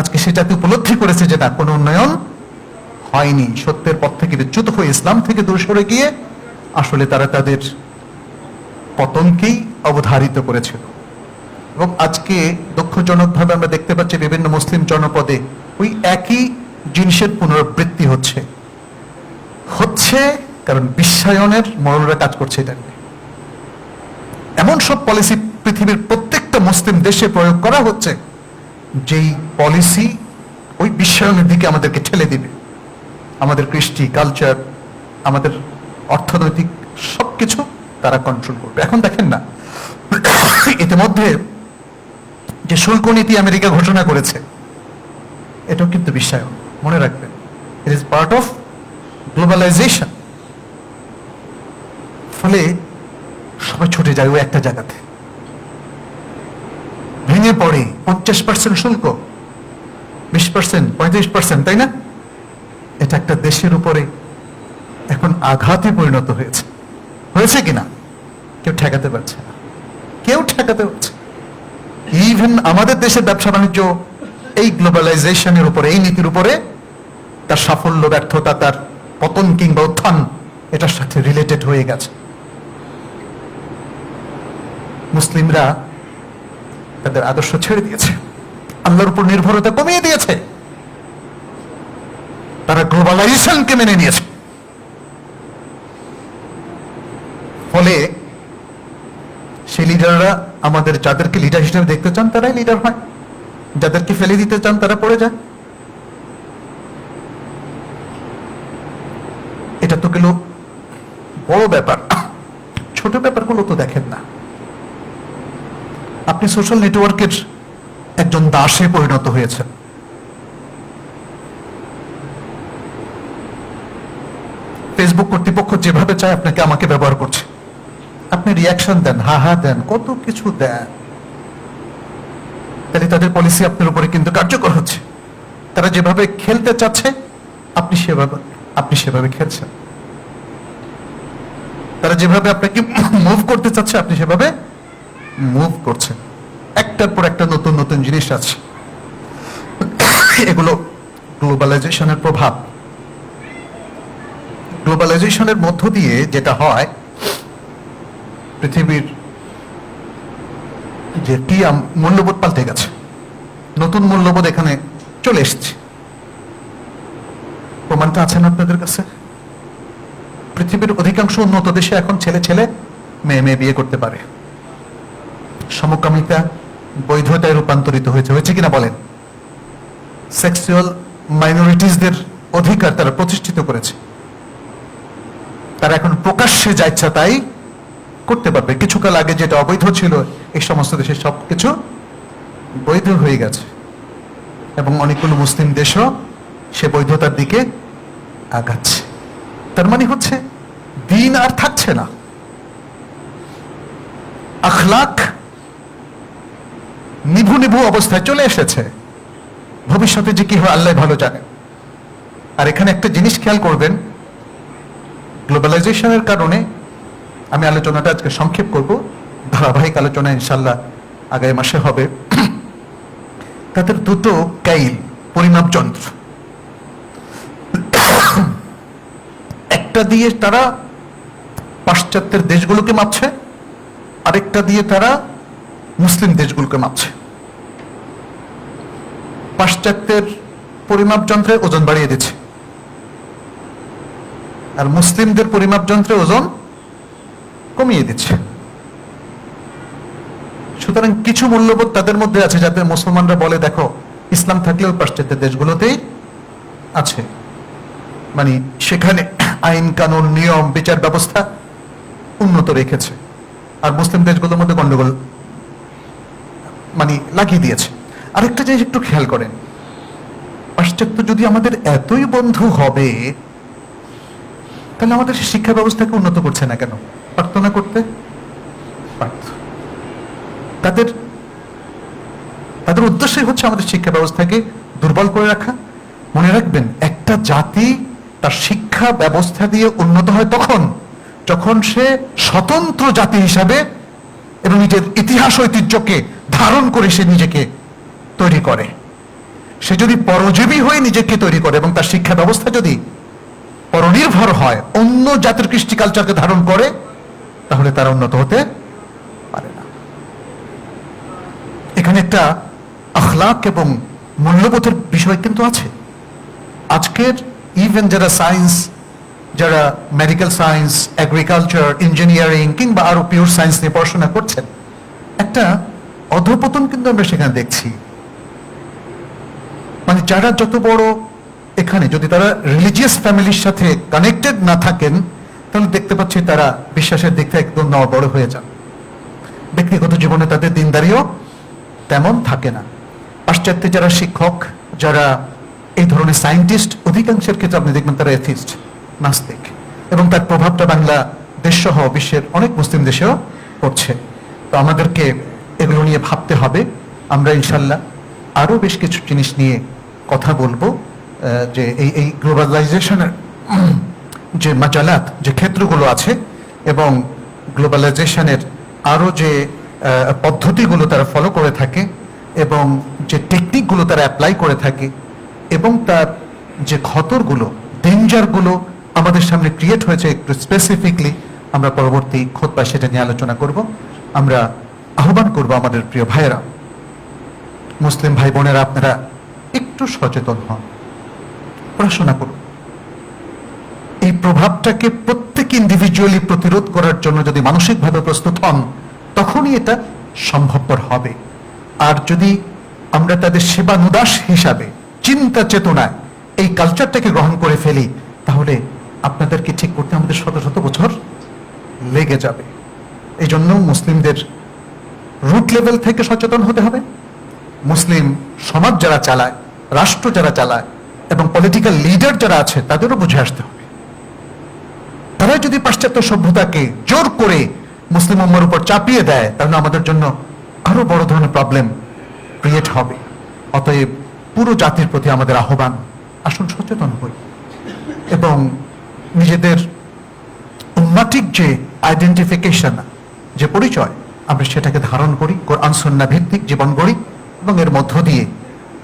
আজকে সে জাতি উপলব্ধি করেছে যে না, কোনো উন্নয়ন হয়নি, সত্যের পথ থেকে বিচ্যুত হয়ে ইসলাম থেকে দূরে সরে গিয়ে আসলে তারা তাদের পতনকেই অবধারিত করেছিল। এবং আজকে দুঃখজনকভাবে আমরা দেখতে পাচ্ছি বিভিন্ন মুসলিম জনপদে ওই একই জিনিসের পুনরাবৃত্তি হচ্ছে কারণ বিশ্বায়নের মরলরা কাজ করছে। এটা এমন সব পলিসি পৃথিবীর প্রত্যেকটা মুসলিম দেশে প্রয়োগ করা হচ্ছে যেই পলিসি ওই বিশ্বায়নের দিকে আমাদেরকে ঠেলে দিবে। আমাদের কৃষ্টি, কালচার, আমাদের অর্থনৈতিক সবকিছু তারা কন্ট্রোল করবে। এখন দেখেন না, ইতিমধ্যে যে শুল্ক নীতি আমেরিকা ঘোষণা করেছে, এটাও কিন্তু বিশ্বায়ন, মনে রাখবেন। It is part of globalization. ফলে সবাই ছুটে যায় ওই একটা জায়গাতে, ভেঙে পড়ে 50% শুল্ক, 20%, 35%, তাই না? এটা একটা দেশের উপরে এখন আঘাতে পরিণত হয়েছে কিনা কেউ ঠেকাতে পারছে না, কেউ ঠেকাতে পারছে। ইভেন আমাদের দেশের ব্যবসা বাণিজ্য এই গ্লোবালাইজেশনের উপরে, এই নীতির উপরে তার সাফল্য, ব্যর্থতা, তার পতন কিংবা উত্থান এটার সাথে রিলেটেড হয়ে গেছে। মুসলিমরা তাদের আদর্শ ছেড়ে দিয়েছে, আল্লাহর উপর নির্ভরতা কমিয়ে দিয়েছে, তারা গ্লোবালাইজেশনকে মেনে নিয়েছে। ফলে সেই লিডাররা আমাদের যাদেরকে লিডার হিসেবে দেখতে চান তারাই লিডার হয়, যাদেরকে ফেলে দিতে চান তারা পড়ে যায়। এটা তো গেল বড় ব্যাপার, ছোট ব্যাপারগুলো তো দেখেন না। আপনি সোশ্যাল নেটওয়ার্কের একজন দাসে পরিণত হয়েছেন। ফেসবুক কর্তৃপক্ষ যেভাবে চায় আপনাকে আমাকে ব্যবহার করছে, আপনি রিয়াকশন দেন, হা হা দেন, কত কিছু দেন, তাহলে তাদের পলিসি আপনার উপরে কিন্তু কার্যকর হচ্ছে। তারা যেভাবে খেলতে চাচ্ছে আপনি সেভাবে খেলছেন, তারা যেভাবে আপনাকে মুভ করতে চাচ্ছে আপনি সেভাবে মুভ করছেন। একটার পর একটা নতুন নতুন জিনিস আছে, এগুলো গ্লোবালাইজেশনের প্রভাব। গ্লোবালাইজেশনের মধ্য দিয়ে যেটা হয়, পৃথিবীর যে মূল্যবোধ পাল্টে গেছে, নতুন মূল্যবোধ এখানে চলে এসছে। প্রমাণটা আছেন আপনাদের কাছে? পৃথিবীর অধিকাংশ উন্নত দেশে এখন ছেলে ছেলে মেয়ে মেয়ে বিয়ে করতে পারে, সমকামিতা বৈধতায় রূপান্তরিত হয়েছে কিনা বলেন? সেক্সুয়াল মাইনরিটিসদের অধিকার তারা প্রতিষ্ঠিত করেছে, তারা এখন প্রকাশ্যে যা ইচ্ছা তাই করতে পারবে। কিছুকাল আগে যেটা অবৈধ ছিল এই সমস্ত দেশে সবকিছু বৈধ হয়ে গেছে, এবং অনেকগুলো মুসলিম দেশও সে বৈধতার দিকে আগাচ্ছে। তার মানে হচ্ছে দিন আর থাকছে না, আখলাক নিভু নিভু অবস্থায় চলে এসেছে। ভবিষ্যতে যে কি হয় আল্লাহ ভালো জানে। আর এখানে একটা জিনিস খেয়াল করবেন, গ্লোবালাইজেশনের কারণে, আমি আলোচনাটা আজকে সংক্ষেপ করব, ধারাবাহিক আলোচনা ইনশাল্লাহ আগামী মাসে হবে। তাদের দুটো কাইল, পরিমাপ যন্ত্র, একটা দিয়ে তারা পাশ্চাত্যের দেশগুলোকে মাপছে, আরেকটা দিয়ে তারা মুসলিম দেশগুলোকে মাপছে। পাশ্চাত্যের পরিমাপ যন্ত্রে ওজন বাড়িয়ে দিচ্ছে, আর মুসলিমদের পরিমাপ যন্ত্রে ওজন কমিয়ে দিচ্ছে। সুতরাং কিছু মূল্যবোধ তাদের মধ্যে আছে যাতে মুসলমানরা বলে, দেখো ইসলাম থাকলেও পাশ্চাত্যের দেশগুলোতেই আছে, মানে সেখানে আইন কানুন নিয়ম বিচার ব্যবস্থা উন্নত রেখেছে, আর মুসলিম দেশগুলোর মধ্যে গন্ডগোল মানে লাগিয়ে দিয়েছে। আরেকটা জিনিস একটু খেয়াল করেন, পাশ্চাত্য যদি আমাদের এতই বন্ধু হবে তাহলে আমাদের শিক্ষা ব্যবস্থাকে উন্নত করছে না কেন? পারত না করতে? পারত। তাদের উদ্দেশ্যই হচ্ছে আমাদের শিক্ষা ব্যবস্থাকে দুর্বল করে রাখা। মনে রাখবেন, একটা জাতি তার শিক্ষা ব্যবস্থা দিয়ে উন্নত হয় তখন যখন সে স্বতন্ত্র জাতি হিসাবে এবং নিজের ইতিহাস ঐতিহ্যকে ধারণ করে সে নিজেকে তৈরি করে। সে যদি পরজীবী হয়ে নিজেকে তৈরি করে এবং তার শিক্ষা ব্যবস্থা যদি পরনির্ভর হয়, অন্য জাতির কৃষ্টি কালচারকে ধারণ করে, তাহলে তারা উন্নত হতে পারে না। এখানে একটা আখলাক এবং মূল্যবোধের বিষয় কিন্তু আছে। আজকের ইভেন যারা সায়েন্স, যারা মেডিকেল সায়েন্স, এগ্রিকালচার, ইঞ্জিনিয়ারিং কিংবা আরো পিওর সায়েন্স নিয়ে পড়াশোনা করছেন, একটা অধঃপতন কিন্তু আমরা সেখানে দেখছি। মানে যারা যত বড়, এখানে যদি তারা রিলিজিয়াস ফ্যামিলির সাথে কানেক্টেড না থাকেন, তাহলে দেখতে পাচ্ছি তারা বিশ্বাসের দিক থেকে একদম বড় হয়ে যান। ব্যক্তিগত জীবনে তাদের দিনদারিও তেমন থাকে না। পাশ্চাত্যে যারা শিক্ষক, যারা এই ধরনের সায়েন্টিস্ট, অধিকাংশের ক্ষেত্রে আপনি দেখবেন তারা এথিস্ট, নাস্তিক, এবং তার প্রভাবটা বাংলাদেশ সহ বিশ্বের অনেক মুসলিম দেশেও পড়ছে। তো আমাদেরকে এগুলো নিয়ে ভাবতে হবে। আমরা ইনশাল্লাহ আরো বেশ কিছু জিনিস নিয়ে কথা বলবো, যে এই গ্লোবালাইজেশনের যে মাজালাত, যে ক্ষেত্রগুলো আছে, এবং গ্লোবালাইজেশনের আরো যে পদ্ধতিগুলো তারা ফলো করে থাকে, এবং যে টেকনিকগুলো তারা অ্যাপ্লাই করে থাকে, এবং তার যে খতরগুলো, ডেঞ্জারগুলো আমাদের সামনে ক্রিয়েট হয়েছে একটু স্পেসিফিকলি, আমরা পরবর্তী খুতবায় সেটা নিয়ে আলোচনা করব। আমরা আহ্বান করব আমাদের প্রিয় ভাইয়েরা, মুসলিম ভাই বোনেরা, আপনারা একটু সচেতন হন, পড়াশোনা করুন। এই প্রভাবটাকে প্রত্যেক ইন্ডিভিজুয়ালি প্রতিরোধ করার জন্য যদি মানসিকভাবে প্রস্তুত হন, তখনই এটা সম্ভবপর হবে। আর যদি আমরা তাদের সেবানুদাস হিসাবে চিন্তা চেতনায় এই কালচারটাকে গ্রহণ করে ফেলি, তাহলে আপনাদেরকে ঠিক করতে আমাদের শত শত বছর লেগে যাবে। এই জন্য মুসলিমদের রুট লেভেল থেকে সচেতন হতে হবে। মুসলিম সমাজ যারা চালায়, রাষ্ট্র যারা চালায়, এবং পলিটিক্যাল লিডার যারা আছে, তাদেরও বুঝে আসতে হবে। তারা যদি পাশ্চাত্য সভ্যতাকে জোর করে মুসলিম উম্মার উপর চাপিয়ে দেয়, তাহলে আমাদের জন্য আরো বড় ধরনের প্রবলেম ক্রিয়েট হবে। অতএব পুরো জাতির প্রতি আমাদের আহ্বান, আসুন সচেতন হই এবং নিজেদের উম্মাটিক যে আইডেন্টিফিকেশন, যে পরিচয়, আমরা সেটাকে ধারণ করি, কোরআন সুন্নাহ ভিত্তিক জীবন গড়ি, এবং এর মধ্য দিয়ে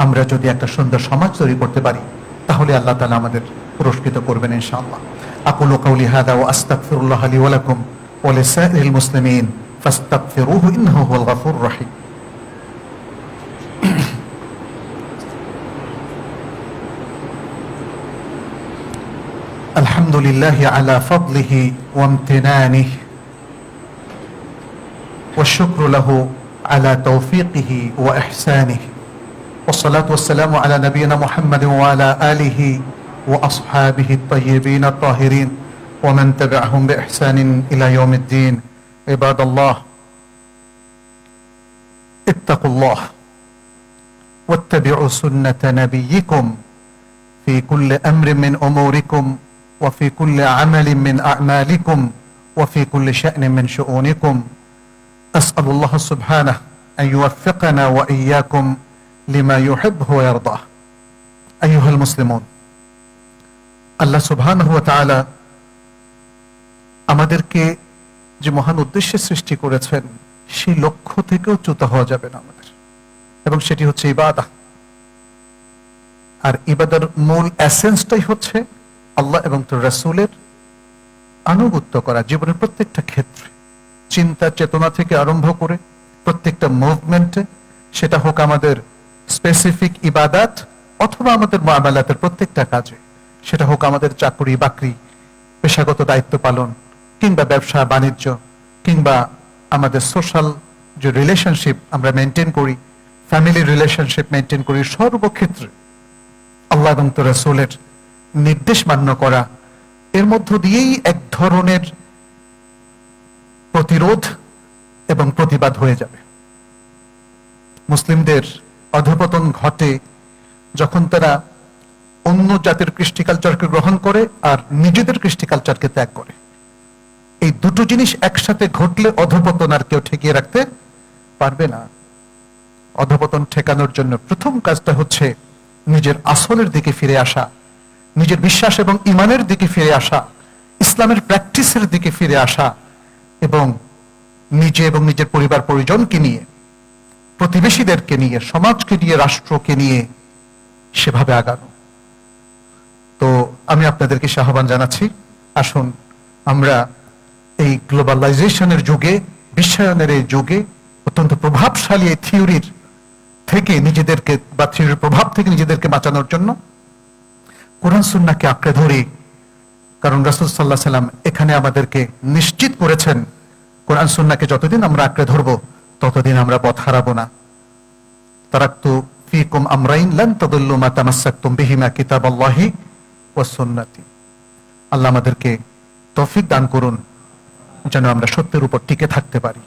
আমরা যদি একটা সুন্দর সমাজ তৈরি করতে পারি, তাহলে আল্লাহ তাআলা আমাদের পুরস্কৃত করবেন ইনশাআল্লাহ। আকুলু কাউলি হাযা ওয়া আস্তাগফিরুল্লাহ লি ওয়া লাকুম ওয়া লিসাইরিল মুসলিমিন ফাস্তাগফিরুহু ইন্নাহু হুয়াল গফুরুর রহিম। আলহামদুলিল্লাহি আলা ফাদলিহি ওয়া ইমতিনানিহি ওয়া শুকরু লাহু আলা তৌফিকিহি ওয়া ইহসানিহি। والصلاة والسلام على نبينا محمد وعلى آله وأصحابه الطيبين الطاهرين ومن تبعهم بإحسان إلى يوم الدين. عباد الله، اتقوا الله واتبعوا سنة نبيكم في كل أمر من أموركم وفي كل عمل من أعمالكم وفي كل شأن من شؤونكم. أسأل الله سبحانه أن يوفقنا وإياكم লিমা ইউহিব্বু ওয়া ইয়ারদা। আইয়ুহাল মুসলিমুন, আল্লাহ সুবহানাহু ওয়া তাআলা আমাদেরকে যে মহান উদ্দেশ্যে সৃষ্টি করেছেন, সেই লক্ষ্য থেকেও চ্যুত হওয়া যাবে না আমাদের, এবং সেটি হচ্ছে ইবাদত। আর ইবাদতের মূল এসেন্সটাই হচ্ছে আল্লাহ এবং তার রাসূলের আনুগত্য করা। জীবনের প্রত্যেকটা ক্ষেত্রে, চিন্তা চেতনা থেকে আরম্ভ করে প্রত্যেকটা মুভমেন্টে, সেটা হোক আমাদের স্পেসিফিক ইবাদত অথবা আমাদের মুআমালাতের প্রত্যেকটা কাজে, সেটা হোক আমাদের চাকরি বাকরি, পেশাগত দায়িত্ব পালন, কিংবা ব্যবসা বাণিজ্য, কিংবা আমাদের সোশ্যাল যে রিলেশনশিপ আমরা মেনটেন করি, ফ্যামিলি রিলেশনশিপ মেনটেন করি, সর্বক্ষেত্রে আল্লাহ এবং তার রাসূলের নির্দেশ মান্য করা, এর মধ্য দিয়েই এক ধরনের প্রতিরোধ এবং প্রতিবাদ হয়ে যাবে। মুসলিমদের অধঃপতন ঘটে যখন তারা অন্য জাতির কৃষ্টি কালচারকে গ্রহণ করে আর নিজেদের কৃষ্টি কালচারকে ত্যাগ করে। এই দুটো জিনিস একসাথে ঘটলে অধঃপতন আর কেউ ঠেকিয়ে রাখতে পারবে না। অধঃপতন ঠেকানোর জন্য প্রথম কাজটা হচ্ছে নিজের আসলের দিকে ফিরে আসা, নিজের বিশ্বাস এবং ঈমানের দিকে ফিরে আসা, ইসলামের প্র্যাকটিসের দিকে ফিরে আসা, এবং নিজে এবং নিজের পরিবার পরিজনকে নিয়ে, প্রতিবেশীদেরকে নিয়ে, সমাজকে নিয়ে, রাষ্ট্রকে নিয়ে সেভাবে আগানো। তো আমি আপনাদেরকে আহ্বান জানাচ্ছি, আসুন আমরা এই গ্লোবালাইজেশনের যুগে, বিশ্বায়নের এই যুগে অত্যন্ত প্রভাবশালী এই থিওরির থেকে নিজেদেরকে বা থিওরির প্রভাব থেকে নিজেদেরকে বাঁচানোর জন্য কোরআন সুন্নাহকে আঁকড়ে ধরি। কারণ রাসূল সাল্লাল্লাহু আলাইহি ওয়াসাল্লাম এখানে আমাদেরকে নিশ্চিত করেছেন, কোরআন সুন্নাহকে যতদিন আমরা আঁকড়ে ধরবো ততদিন আমরা পথ হারাবো না। তারাকতু ফীকুম আমরাইন লান তাদুল্লু মা তামাসসাকতুম বিহিমা কিতাবাল্লাহি ওয়াস সুন্নাতি। আল্লাহ আমাদেরকে তৌফিক দান করুন যেন আমরা সত্যের উপর টিকে থাকতে পারি,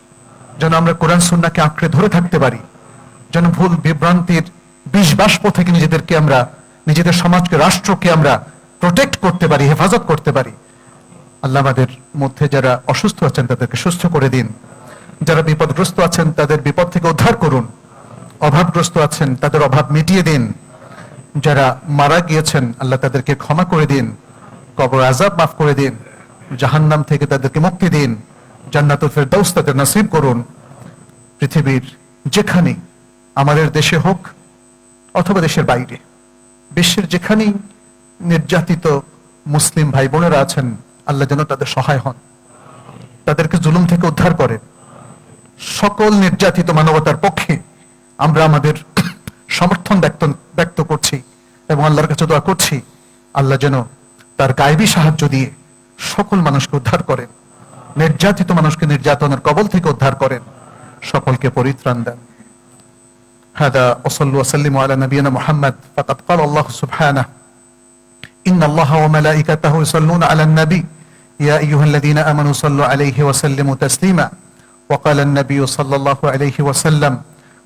যেন আমরা কোরআন সুন্নাহকে আঁকড়ে ধরে থাকতে পারি, যেন ভুল বিভ্রান্তির বিষ বাষ্প থেকে নিজেদেরকে আমরা, নিজেদের সমাজকে, রাষ্ট্রকে আমরা প্রোটেক্ট করতে পারি, হেফাজত করতে পারি। আল্লাহ আমাদের মধ্যে যারা অসুস্থ আছেন তাদেরকে সুস্থ করে দিন, যারা বিপদগ্রস্ত আছেন তাদের বিপদ থেকে উদ্ধার করুন, অভাবগ্রস্ত আছেন তাদের অভাব মিটিয়ে দিন, যারা মারা গিয়েছেন আল্লাহ তাদেরকে ক্ষমা করে দিন, কবর আযাব মাফ করে দিন, জাহান্নাম থেকে তাদেরকে মুক্তি দিন, জান্নাতুল ফেরদাউস তাদের নসিব করুন। পৃথিবীর যেখানে, আমাদের দেশে হোক অথবা দেশের বাইরে, বিশ্বের যেখানেই নির্যাতিত মুসলিম ভাই বোনেরা আছেন আল্লাহ যেন তাদের সহায় হন, তাদেরকে জুলুম থেকে উদ্ধার করেন। সকল নির্যাতিত মানবতার পক্ষে আমরা আমাদের সমর্থন ব্যক্ত করছি এবং আল্লাহর কাছে দোয়া করছি আল্লাহ যেন তার গায়েবী সাহায্য দিয়ে সকল মানুষকে উদ্ধার করেন, নির্যাতিত মানুষকে নির্যাতনের কবল থেকে উদ্ধার করেন, সকলকে পরিত্রাণ দেন। হাদা ওয়াসাল্লু ওয়াসাল্লিমু আলা নবিয়িনা মুহাম্মদ। ফাকাদ ক্বালা আল্লাহু সুবহানাহু ইন্না আল্লাহা ওয়া মালাইকাতাহু ইউসাল্লুনা আলান নবী ইয়া আইয়ুহাল্লাযীনা আমানু সাল্লু আলাইহি ওয়া সাল্লিমু তাসলিমা। ওয়া ক্বালা আন-নাবিয়্যু সাল্লাল্লাহু আলাইহি ওয়া সাল্লাম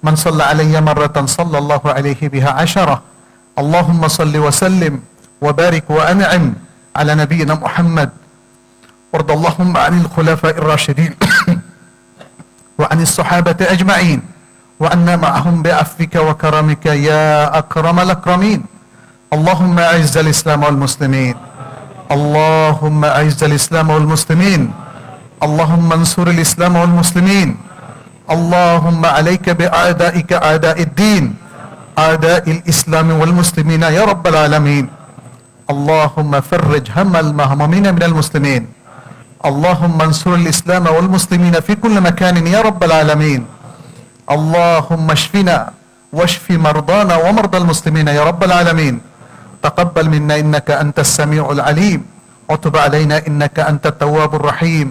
মান সাল্লা আলাইয়া মাররাতান সাল্লাল্লাহু আলাইহি বিহা আশারা। আল্লাহুম্মা সাল্লি ওয়া সাল্লিম ওয়া বারিক ওয়া আন'im আলা নবিয়িনা মুহাম্মদ। وارض اللهم عن الخلفاء الراشدين وعن الصحابة أجمعين وعنا معهم بعفوك وكرمك يا أكرم الأكرمين. اللهم أعز الإسلام والمسلمين، اللهم أعز الإسلام والمسلمين، اللهم انصر الإسلام والمسلمين، اللهم عليك بأعدائك أعداء الدين، أعداء الإسلام والمسلمين يا رب العالمين. اللهم فرج هم المهمومين من المسلمين، اللهم انصر الإسلام والمسلمين في كل مكان يا رب العالمين. اللهم اشفنا واشف مرضانا ومرضى المسلمين يا رب العالمين. تقبل منا إنك أنت السميع العليم وتب علينا إنك أنت التواب الرحيم.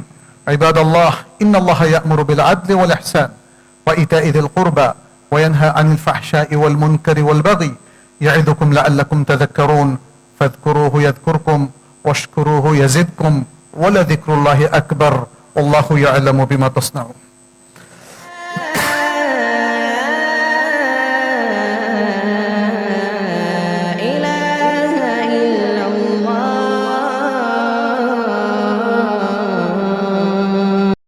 عباد الله، إن الله يأمر بالعدل والإحسان وإيتاء ذي القربى وينهى عن الفحشاء والمنكر والبغي يعظكم لعلكم تذكرون. فاذكروه يذكركم واشكروه يزدكم ولذكر الله أكبر والله يعلم بما تصنعون.